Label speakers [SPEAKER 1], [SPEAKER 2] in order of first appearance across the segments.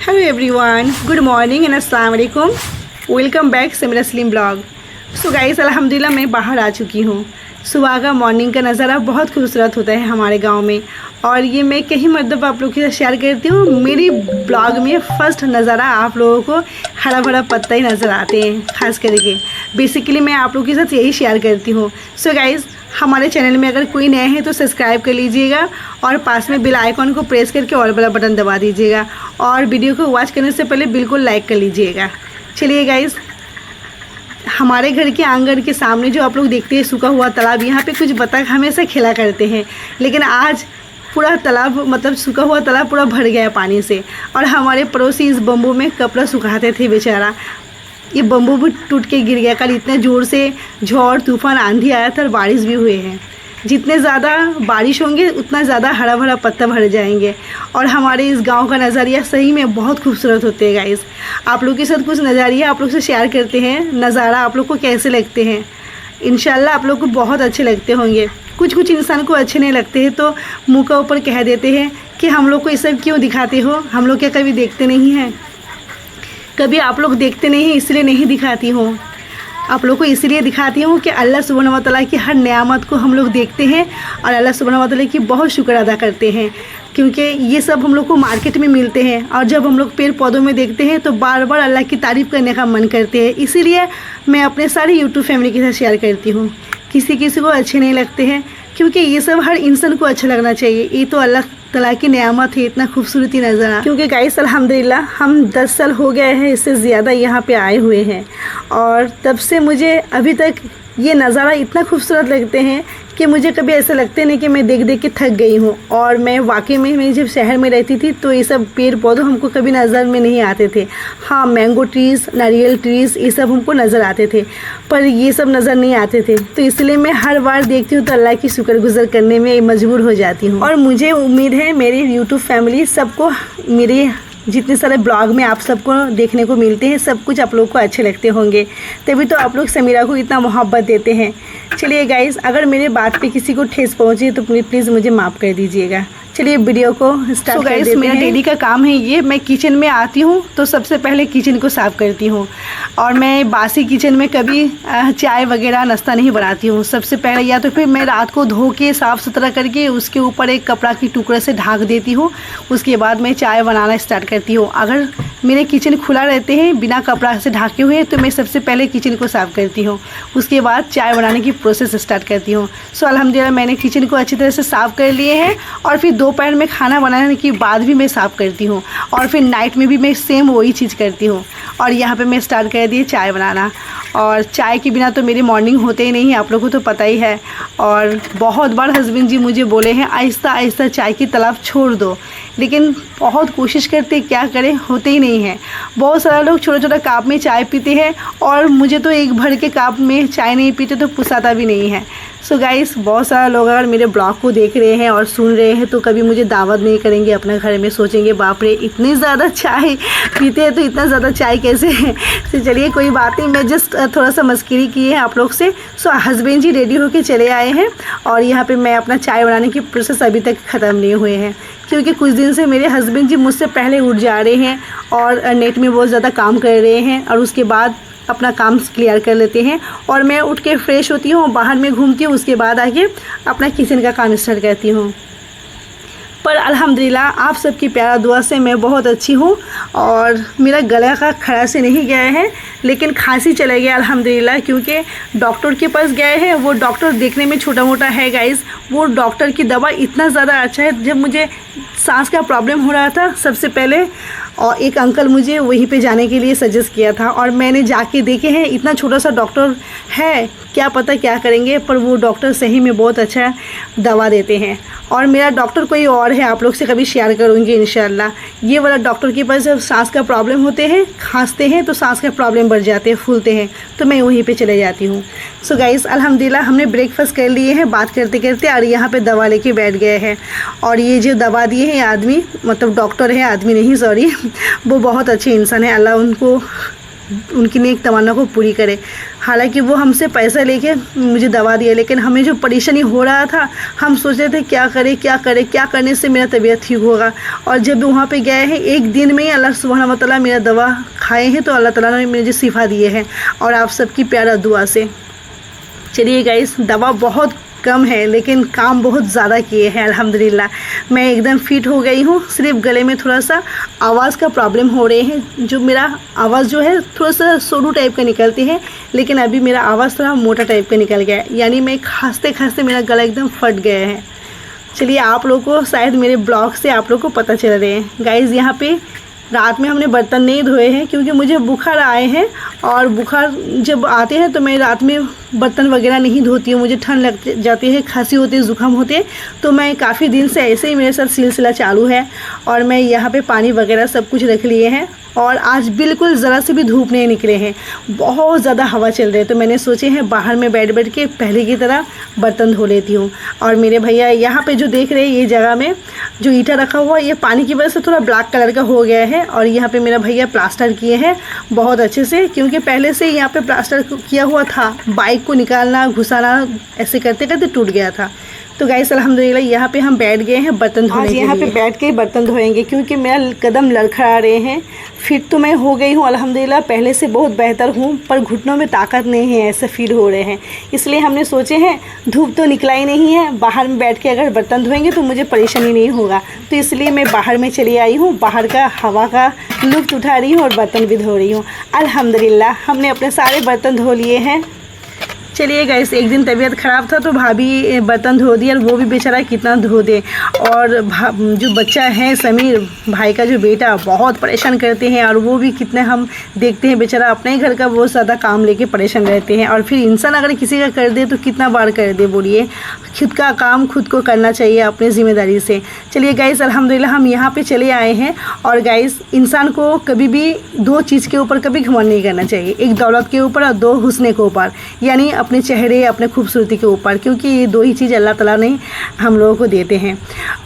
[SPEAKER 1] Hello everyone, good morning and अस्सलाम वालेकुम। Welcome back Sameera Saleem blog. So guys, अल्हम्दुलिल्लाह मैं बाहर आ चुकी हूँ। सुबह का मॉर्निंग का नज़ारा बहुत खूबसूरत होता है हमारे गांव में, और ये मैं कई मरतबा आप लोगों के साथ शेयर करती हूँ। मेरी ब्लॉग में फ़र्स्ट नज़ारा आप लोगों को हरा भरा पत्ता ही नज़र आते हैं। ख़ास करके बेसिकली मैं आप लोगों के साथ यही शेयर करती हूँ। सो गाइज़, हमारे चैनल में अगर कोई नए हैं तो सब्सक्राइब कर लीजिएगा और पास में बेल आइकॉन को प्रेस करके ऑल वाला बटन दबा दीजिएगा, और वीडियो को वॉच करने से पहले बिल्कुल लाइक कर लीजिएगा। चलिए गाइज़, हमारे घर के आंगन के सामने जो आप लोग देखते हैं सूखा हुआ तालाब, यहाँ पे कुछ बतख हमेशा खेला करते हैं, लेकिन आज पूरा तालाब मतलब सूखा हुआ तालाब पूरा भर गया है पानी से। और हमारे पड़ोसी इस बम्बू में कपड़ा सुखाते थे, बेचारा ये बम्बू भी टूट के गिर गया। कल इतने ज़ोर से झड़ तूफान आंधी आया था और बारिश भी हुए हैं। जितने ज़्यादा बारिश होंगे उतना ज़्यादा हरा भरा पत्ता भर जाएंगे, और हमारे इस गांव का नज़ारिया सही में बहुत खूबसूरत होते हैं गाइस। आप लोग के साथ कुछ नज़ारिया आप लोग से शेयर करते हैं। नज़ारा आप लोग को कैसे लगते हैं? इंशाल्लाह आप लोग को बहुत अच्छे लगते होंगे। कुछ कुछ इंसान को अच्छे नहीं लगते हैं तो मुँह के ऊपर कह देते हैं कि हम लोग को ये सब क्यों दिखाते हो, हम लोग क्या कभी देखते नहीं हैं? कभी आप लोग देखते नहीं हैं इसलिए नहीं दिखाती हूँ। आप लोग को इसलिए दिखाती हूँ कि अल्लाह सुब्हानहू व तआला की हर नेमत को हम लोग देखते हैं और अल्लाह सुब्हानहू व तआला की बहुत शुक्र अदा करते हैं, क्योंकि ये सब हम लोग को मार्केट में मिलते हैं, और जब हम लोग पेड़ पौधों में देखते हैं तो बार बार अल्लाह की तारीफ़ करने का मन करते हैं। इसीलिए मैं अपने सारे यूट्यूब फैमिली के साथ शेयर करती हूँ। किसी किसी को अच्छे नहीं लगते हैं, क्योंकि ये सब हर इंसान को अच्छा लगना चाहिए। ये तो अल्लाह तआला की नेमत है, इतना खूबसूरती नज़ारा। क्योंकि गाइस अल्हम्दुलिल्लाह हम 10 साल हो गए हैं, इससे ज़्यादा यहाँ पे आए हुए हैं, और तब से मुझे अभी तक ये नज़ारा इतना खूबसूरत लगते हैं कि मुझे कभी ऐसा लगते नहीं कि मैं देख देख के थक गई हूँ। और मैं वाकई में मैं जब शहर में रहती थी तो ये सब पेड़ पौधे हमको कभी नज़र में नहीं आते थे। हाँ, मैंगो ट्रीज़, नारियल ट्रीज़, ये सब हमको नज़र आते थे, पर ये सब नज़र नहीं आते थे। तो इसलिए मैं हर बार देखती हूँ तो अल्लाह की शुक्रगुज़ार करने में मजबूर हो जाती हूँ। और मुझे उम्मीद है मेरी यूट्यूब फैमिली सबको, मेरे जितने सारे ब्लॉग में आप सबको देखने को मिलते हैं, सब कुछ आप लोग को अच्छे लगते होंगे, तभी तो आप लोग समीरा को इतना मोहब्बत देते हैं। चलिए गाइस, अगर मेरे बात पे किसी को ठेस पहुंची तो प्लीज़ मुझे माफ़ कर दीजिएगा। चलिए वीडियो को स्टार्ट कर देते हैं। मेरा डेली का काम है ये, मैं किचन में आती हूँ तो सबसे पहले किचन को साफ़ करती हूँ, और मैं बासी किचन में कभी चाय वगैरह नाश्ता नहीं बनाती हूँ। सबसे पहले या तो फिर मैं रात को धो के साफ़ सुथरा करके उसके ऊपर एक कपड़ा की टुकड़े से ढक देती हूँ, उसके बाद मैं चाय बनाना स्टार्ट करती हूँ। अगर मेरे किचन खुला रहते हैं बिना कपड़ा से ढके हुए तो मैं सबसे पहले किचन को साफ़ करती हूँ, उसके बाद चाय बनाने की प्रोसेस स्टार्ट करती हूँ। सो अल्हम्दुलिल्लाह मैंने किचन को अच्छी तरह से साफ़ कर लिए हैं, और फिर दोपहर में खाना बनाने के बाद भी मैं साफ़ करती हूँ, और फिर नाइट में भी मैं सेम वही चीज़ करती हूँ। और यहाँ पे मैं स्टार्ट कर दी चाय बनाना, और चाय के बिना तो मेरी मॉर्निंग होते ही नहीं है, आप लोगों को तो पता ही है। और बहुत बार हस्बैंड जी मुझे बोले हैं आहिस्ता आहिस्ता चाय की तलब छोड़ दो, लेकिन बहुत कोशिश करते, क्या करें, होते ही नहीं है। बहुत सारे लोग छोटा छोटा कप में चाय पीते हैं, और मुझे तो एक भर के कप में चाय नहीं पीते तो पुसाता भी नहीं है। सो गाइस, बहुत सारे लोग अगर मेरे ब्लॉग को देख रहे हैं और सुन रहे हैं तो कभी मुझे दावत नहीं करेंगे अपने घर में, सोचेंगे बाप रे इतनी ज़्यादा चाय पीते हैं तो इतना ज़्यादा चाय कैसे है। तो चलिए कोई बात नहीं, मैं जस्ट थोड़ा सा मस्करी की है आप लोग से। सो हस्बैंड जी रेडी होके चले आए हैं, और यहाँ पे मैं अपना चाय बनाने की प्रोसेस अभी तक ख़त्म नहीं हुए हैं, क्योंकि कुछ दिन से मेरे हस्बैंड जी मुझसे पहले उठ जा रहे हैं और नेट में बहुत ज़्यादा काम कर रहे हैं, और उसके बाद अपना काम क्लियर कर लेते हैं, और मैं उठ के फ्रेश होती हूँ, बाहर में घूमती हूँ, उसके बाद आके अपना किचन का काम स्टार्ट करती हूँ। पर अल्हम्दुलिल्लाह आप सबकी प्यारा दुआ से मैं बहुत अच्छी हूँ, और मेरा गला का खड़ा से नहीं गया है, लेकिन खांसी चला गया अल्हम्दुलिल्लाह, क्योंकि डॉक्टर के पास गए हैं। वो डॉक्टर देखने में छोटा मोटा है गाइस, वो डॉक्टर की दवा इतना ज़्यादा अच्छा है। जब मुझे सांस का प्रॉब्लम हो रहा था सबसे पहले, और एक अंकल मुझे वहीं पे जाने के लिए सजेस्ट किया था, और मैंने जाके देखे हैं। इतना छोटा सा डॉक्टर है, क्या पता क्या करेंगे, पर वो डॉक्टर सही में बहुत अच्छा दवा देते हैं। और मेरा डॉक्टर कोई और है, आप लोग से कभी शेयर करूँगी इंशाल्लाह। ये वाला डॉक्टर के पास जब सांस का प्रॉब्लम होते हैं, खांसते हैं तो सांस का प्रॉब्लम बढ़ जाते हैं, फूलते हैं, तो मैं वहीं पे चले जाती हूँ। सो गाइस अल्हम्दुलिल्लाह हमने ब्रेकफास्ट कर लिए हैं बात करते करते, और यहाँ पे दवा लेके बैठ गए हैं। और ये जो दवा दिए हैं आदमी, मतलब डॉक्टर है, आदमी नहीं सॉरी, वो बहुत अच्छे इंसान है, अल्लाह उनको उनकी नेक तमन्ना को पूरी करे। हालांकि वो हमसे पैसा लेके मुझे दवा दिया, लेकिन हमें जो परेशानी हो रहा था हम सोच रहे थे क्या करें क्या करें, क्या करने से मेरा तबीयत ठीक होगा। और जब वहाँ पे गए हैं एक दिन में ही अल्लाह सुब्हान व तआला मेरा दवा खाए हैं तो अल्लाह ताला ने मुझे शिफा दिए हैं, और आप सबकी प्यारा दुआ से। चलिए गाइस, दवा बहुत कम है लेकिन काम बहुत ज़्यादा किए हैं अल्हम्दुलिल्लाह। मैं एकदम फिट हो गई हूँ, सिर्फ गले में थोड़ा सा आवाज़ का प्रॉब्लम हो रहे हैं। जो मेरा आवाज़ जो है थोड़ा सा सोनू टाइप का निकलती है, लेकिन अभी मेरा आवाज़ थोड़ा मोटा टाइप का निकल गया है, यानी मैं खांसते खांसते मेरा गला एकदम फट गया है। चलिए, आप लोगों को शायद मेरे ब्लॉग से आप लोगों को पता चल रहे हैं। गाइज़, यहाँ पे रात में हमने बर्तन नहीं धोए हैं क्योंकि मुझे बुखार आए हैं, और बुखार जब आते हैं तो मैं रात में बर्तन वगैरह नहीं धोती हूँ। मुझे ठंड लग जाती है, खांसी होती है, ज़ुकाम होते हैं, तो मैं काफ़ी दिन से ऐसे ही मेरे साथ सिलसिला चालू है। और मैं यहाँ पे पानी वगैरह सब कुछ रख लिए हैं, और आज बिल्कुल ज़रा से भी धूप नहीं निकले हैं, बहुत ज़्यादा हवा चल रही है। तो मैंने सोचे हैं बाहर में बैठ के पहले की तरह बर्तन धो लेती हूँ। और मेरे भैया यहाँ पे जो देख रहे हैं, ये जगह में जो ईंटा रखा हुआ है ये पानी की वजह से थोड़ा ब्लैक कलर का हो गया है, और यहाँ पे मेरा भैया प्लास्टर किए हैं बहुत अच्छे से, क्योंकि पहले से यहाँ पे प्लास्टर किया हुआ था। बाइक को निकालना घुसाना ऐसे करते करते टूट गया था। तो गाइस अल्हम्दुलिल्लाह यहाँ पे हम बैठ गए हैं बर्तन धोने के लिए। यहाँ पे बैठ के ही बर्तन धोएंगे क्योंकि मेरा कदम लड़खड़ा रहे हैं। फिट तो मैं हो गई हूँ अल्हम्दुलिल्लाह, पहले से बहुत बेहतर हूँ, पर घुटनों में ताकत नहीं है, ऐसे फील हो रहे हैं। इसलिए हमने सोचे हैं धूप तो निकला ही नहीं है, बाहर में बैठ के अगर बर्तन धोएंगे तो मुझे परेशानी नहीं होगा। तो इसलिए मैं बाहर में चली आई हूँ, बाहर का हवा का लुत्फ़ उठा रही हूँ और बर्तन भी धो रही हूँ। अल्हम्दुलिल्लाह हमने अपने सारे बर्तन धो लिए हैं। चलिए गाइस, एक दिन तबीयत ख़राब था तो भाभी बर्तन धो दिया, और वो भी बेचारा कितना धो दे। और जो बच्चा है समीर भाई का जो बेटा, बहुत परेशान करते हैं, और वो भी कितने हम देखते हैं बेचारा अपने ही घर का बहुत ज़्यादा काम लेके परेशान रहते हैं। और फिर इंसान अगर किसी का कर दे तो कितना बार कर दे, बोलिए। खुद का काम खुद को करना चाहिए अपनी ज़िम्मेदारी से। चलिए गाइस, अल्हम्दुलिल्लाह हम यहाँ पे चले आए हैं। और गाइस, इंसान को कभी भी दो चीज़ के ऊपर कभी घमंड नहीं करना चाहिए, एक दौलत के ऊपर और दो हुस्न के ऊपर, यानी अपने चेहरे अपने खूबसूरती के ऊपर, क्योंकि ये दो ही चीज़ अल्लाह ताला ने हम लोगों को देते हैं।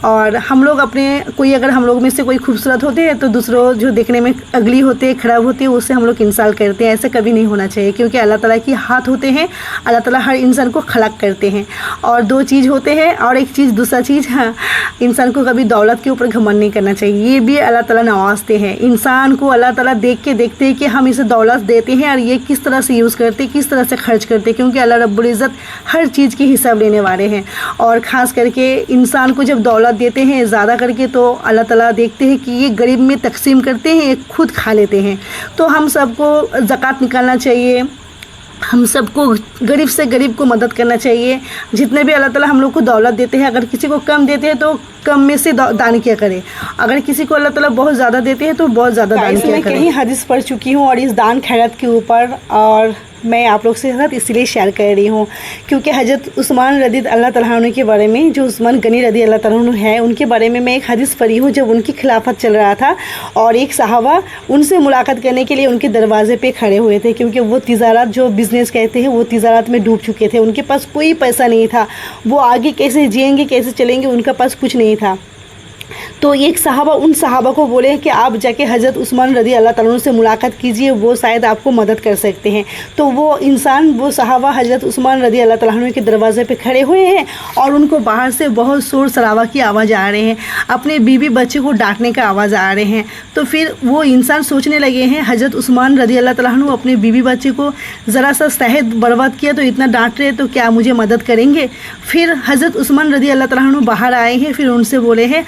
[SPEAKER 1] और हम लोग अपने अगर हम लोग में से कोई खूबसूरत होते हैं तो दूसरों जो देखने में अगली होते हैं, खराब होते हैं, उससे हम लोग इंसाल करते हैं। ऐसे कभी नहीं होना चाहिए, क्योंकि अल्लाह ताला की हाथ होते हैं, अल्लाह ताला हर इंसान को खलक करते हैं। और दो चीज़ होते हैं, और एक चीज़ दूसरा चीज़, हाँ, इंसान को कभी दौलत के ऊपर घमंड नहीं करना चाहिए। ये भी अल्लाह ताला नवाजते हैं इंसान को। अल्लाह ताला देखते हैं कि हम इसे दौलत देते हैं और ये किस तरह से यूज़ करते, किस तरह से खर्च करते, क्योंकि अल्लाह रब्बुल इज़्ज़त हर चीज़ की हिसाब लेने वाले हैं। और ख़ास करके इंसान को जब दौलत देते हैं ज़्यादा करके, तो अल्लाह ताला देखते हैं कि ये गरीब में तकसीम करते हैं, खुद खा लेते हैं। तो हम सबको ज़कात निकालना चाहिए, हम सबको गरीब से गरीब को मदद करना चाहिए। जितने भी अल्लाह ताला हम लोग को दौलत देते हैं, अगर किसी को कम देते हैं तो कम में से दान किया करें, अगर किसी को अल्लाह ताला बहुत ज़्यादा देते हैं तो बहुत ज़्यादा दान किया करें। कहीं हदीस पढ़ चुकी हूँ और इस दान खैरत के ऊपर, और मैं आप लोग से साथ इसलिए शेयर कर रही हूँ क्योंकि हज़रत उस्मान रज़ी अल्लाह तआला अन्हु के बारे में, जो उस्मान गनी रज़ी अल्लाह तआला अन्हु है, उनके बारे में मैं एक हदीस पढ़ी हूँ। जब उनकी खिलाफत चल रहा था और एक सहाबा उनसे मुलाकात करने के लिए उनके दरवाजे पे खड़े हुए थे, क्योंकि वो तिजारत, जो बिज़नेस कहते हैं, वो तिजारत में डूब चुके थे। उनके पास कोई पैसा नहीं था, वो आगे कैसे जिएंगे, कैसे चलेंगे, उनका पास कुछ नहीं था। तो एक सहाबा उन सहाबा को बोले कि आप जाके हज़रत उस्मान रज़ी अल्लाह तआला अन्हु से मुलाकात कीजिए, वो शायद आपको मदद कर सकते हैं। तो वो सहाबा हज़रत उस्मान रज़ी अल्लाह तआला अन्हु के दरवाजे पे खड़े हुए हैं, और उनको बाहर से बहुत शोर शराबा की आवाज़ आ रहे हैं, अपने बीवी बच्चे को डांटने का आवाज़ आ रहे हैं। तो फिर वो इंसान सोचने लगे हैं, हज़रत उस्मान रज़ी अल्लाह तआला अन्हु अपने बीवी बच्चे को ज़रा सा शहद बर्बाद किया तो इतना डांट रहे, तो क्या मुझे मदद करेंगे? फिर हज़रत उस्मान रज़ी अल्लाह तआला अन्हु बाहर आए हैं, फिर उनसे बोले हैं,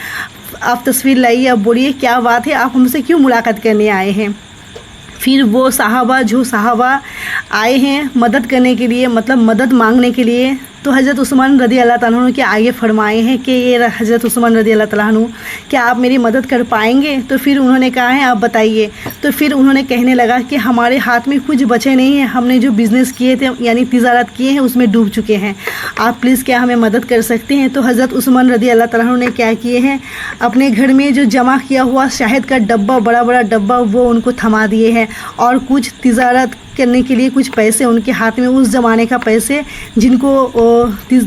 [SPEAKER 1] आप तस्वीर लाइए, आप बोलिए क्या बात है, आप हमसे क्यों मुलाकात करने आए हैं? फिर वो सहाबा आए हैं मदद करने के लिए, मतलब मदद मांगने के लिए, तो हज़रत उस्मान रज़ी अल्लाह तआला अन्हु के आगे फरमाए हैं कि ये हज़रत उस्मान रज़ी अल्लाह तआला अन्हु, क्या आप मेरी मदद कर पाएंगे? तो फिर उन्होंने कहा है आप बताइए। तो फिर उन्होंने कहने लगा कि हमारे हाथ में कुछ बचे नहीं है, हमने जो बिज़नेस किए थे, यानी तिजारत किए हैं, उसमें डूब चुके हैं, आप प्लीज़ क्या हमें मदद कर सकते हैं? तो हज़रत उस्मान रज़ी अल्लाह तआला अन्हु ने क्या किए हैं, अपने घर में जो जमा किया हुआ शहद का डब्बा, बड़ा बड़ा डब्बा, वो उनको थमा दिए हैं, और कुछ तिजारत करने के लिए कुछ पैसे उनके हाथ में, उस ज़माने का पैसे जिनको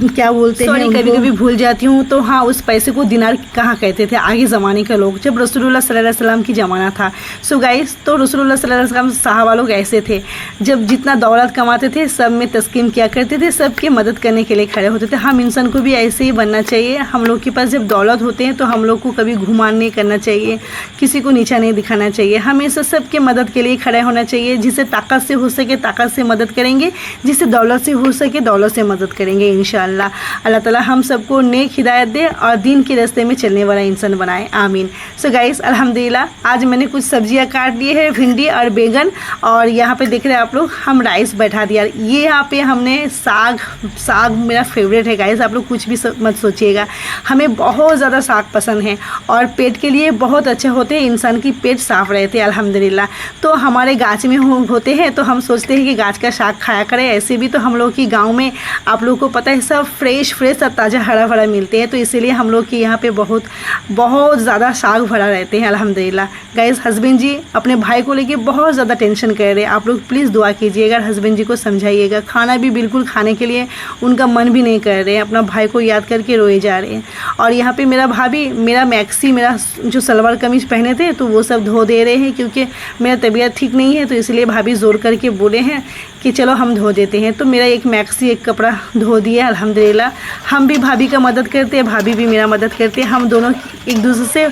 [SPEAKER 1] क्या बोलते हैं, कभी कभी भूल जाती हूँ। तो हाँ, उस पैसे को दिनार कहाँ कहते थे आगे ज़माने के लोग, जब रसूलुल्लाह सल्लल्लाहु अलैहि वसल्लम की ज़माना था। सो गाइस, तो रसूलुल्लाह सल्लल्लाहु अलैहि वसल्लम साहबा लोग ऐसे थे, जब जितना दौलत कमाते थे सब में तस्कीम किया करते थे, सबकी मदद करने के लिए खड़े होते थे। हम इंसान को भी ऐसे ही बनना चाहिए। हम लोग के पास जब दौलत होते हैं तो हम लोग को कभी घुमान नहीं करना चाहिए, किसी को नीचा नहीं दिखाना चाहिए, हमेशा सबके मदद के लिए खड़े होना चाहिए। जिसे ताकत से हो सके ताकत से मदद करेंगे, जिसे दौलत से हो सके दौलत से मदद करेंगे इंशाअल्लाह। अल्लाह ताला हम सबको नेक हिदायत दे और दीन के रास्ते में चलने वाला इंसान बनाए, आमीन। सो गाइस, अल्हम्दुलिल्लाह आज मैंने कुछ सब्जियां काट दी है, भिंडी और बैगन, और यहाँ पे देख रहे हैं आप लोग हम राइस बैठा दिया। ये यहाँ पे हमने साग मेरा फेवरेट है गाइस, आप लोग कुछ भी मत सोचिएगा, हमें बहुत ज़्यादा साग पसंद है और पेट के लिए बहुत अच्छे होते हैं, इंसान की पेट साफ़ रहते हैं अल्हम्दुलिल्लाह। तो हमारे गाछ में होते हैं तो हम सोचते हैं कि गाछ का साग खाया करें। ऐसे भी तो हम लोग की गांव में आप लोग को पता है सब फ्रेश और ताज़ा हरा भरा मिलते हैं, तो इसीलिए हम लोग के यहाँ पे बहुत ज़्यादा साग भरा रहते हैं अल्हम्दुलिल्लाह। गाइस, हस्बैंड जी अपने भाई को लेके बहुत ज़्यादा टेंशन कर रहे हैं, आप लोग प्लीज़ दुआ कीजिएगा, हस्बैंड जी को समझाइएगा। खाना भी बिल्कुल खाने के लिए उनका मन भी नहीं कर रहे हैं, अपना भाई को याद करके रोए जा रहे हैं। और यहाँ पे मेरा भाभी मेरा मैक्सी, मेरा जो सलवार कमीज पहने थे तो वो सब धो दे रहे हैं, क्योंकि मेरा तबीयत ठीक नहीं है, तो इसलिए भाभी ज़ोर करके बोले हैं कि चलो हम धो देते हैं। तो मेरा एक मैक्सी एक कपड़ा धो दिया अल्हम्दुलिल्लाह। हम भी भाभी का मदद करते हैं, भाभी भी मेरा मदद करते हैं, हम दोनों एक दूसरे से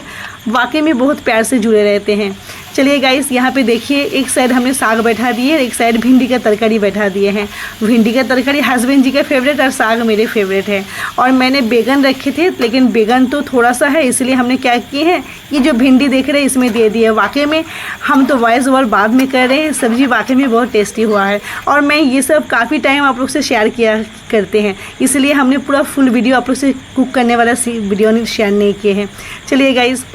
[SPEAKER 1] वाकई में बहुत प्यार से जुड़े रहते हैं। चलिए गाइस, यहाँ पे देखिए एक साइड हमने साग बैठा दिए है, एक साइड भिंडी का तरकारी बैठा दिए हैं। भिंडी का तरकारी हस्बैंड जी का फेवरेट और साग मेरे फेवरेट है। और मैंने बैगन रखे थे, लेकिन बैगन तो थोड़ा सा है, इसलिए हमने क्या किए हैं, ये जो भिंडी देख रहे हैं इसमें दे दिए। वाकई में हम तो वॉइस ओवर बाद में कर रहे हैं, सब्ज़ी वाकई में बहुत टेस्टी हुआ है। और मैं ये सब काफ़ी टाइम आप लोग से शेयर किया करते हैं, इसलिए हमने पूरा फुल वीडियो आप लोग से कुक करने वाला वीडियो शेयर नहीं किए हैं। चलिए गाइस,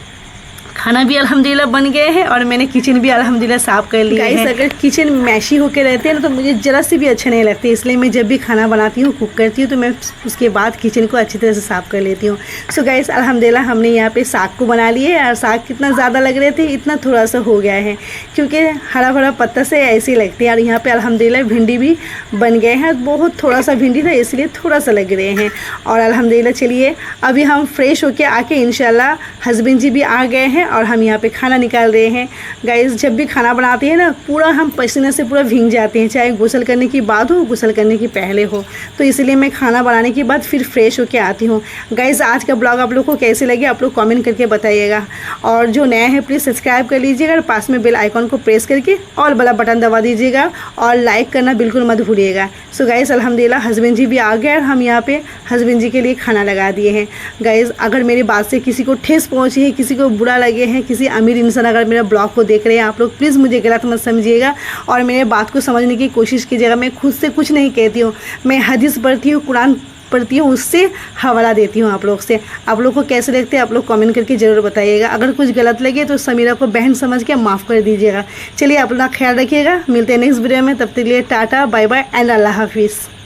[SPEAKER 1] खाना भी अल्हम्दुलिल्लाह बन गए हैं और मैंने किचन भी अल्हम्दुलिल्लाह साफ़ कर लिया है। अगर किचन मैशी होके रहते हैं ना तो मुझे ज़रा सी भी अच्छे नहीं लगते, इसलिए मैं जब भी खाना बनाती हूँ, कुक करती हूँ, तो मैं उसके बाद किचन को अच्छी तरह से साफ़ कर लेती हूँ। सो गाइस, अल्हम्दुलिल्लाह हमने यहाँ पे साग को बना लिए, और साग कितना ज़्यादा लग रहे थे इतना थोड़ा सा हो गया है, क्योंकि हरा भरा पत्ता से ऐसे लगते हैं। और यहाँ पर अल्हम्दुलिल्लाह भिंडी भी बन गए हैं, बहुत थोड़ा सा भिंडी था इसलिए थोड़ा सा लग रहे हैं। और अल्हम्दुलिल्लाह चलिए अभी हम फ्रेश होके आके इंशाल्लाह हस्बैंड जी भी आ गए हैं और हम यहाँ पे खाना निकाल रहे हैं। गाइस, जब भी खाना बनाते हैं ना पूरा हम पसीने से पूरा भीग जाते हैं, चाहे गुसल करने की बाद हो गुसल करने की पहले हो, तो इसलिए मैं खाना बनाने के बाद फिर फ्रेश होके आती हूँ। गाइस, आज का ब्लॉग आप लोग को कैसे लगे आप लोग कमेंट करके बताइएगा, और जो नया है प्लीज़ सब्सक्राइब कर लीजिएगा और पास में बेल आइकॉन को प्रेस करके ऑल वाला बटन दबा दीजिएगा और लाइक करना बिल्कुल मत भूलिएगा। सो गाइस, अल्हम्दुलिल्लाह हस्बैंड जी भी आ गए और हम यहाँ पे हस्बैंड जी के लिए खाना लगा दिए हैं। गाइस, अगर मेरी बात से किसी को ठेस पहुँची है, किसी को बुरा लगे हैं, किसी अमीर इंसान अगर मेरा ब्लॉग को देख रहे हैं, आप लोग प्लीज़ मुझे गलत मत समझिएगा और मेरे बात को समझने की कोशिश कीजिएगा। मैं खुद से कुछ नहीं कहती हूँ, मैं हदीस पढ़ती हूँ, कुरान पढ़ती हूँ, उससे हवाला देती हूँ आप लोग से। आप लोग को कैसे लगते हैं आप लोग कमेंट करके ज़रूर बताइएगा। अगर कुछ गलत लगे तो समीरा को बहन समझ के माफ़ कर दीजिएगा। चलिए अपना ख्याल रखिएगा, मिलते हैं नेक्स्ट वीडियो में, तब तक के लिए टाटा बाय बाय एंड अल्लाह हाफिज़।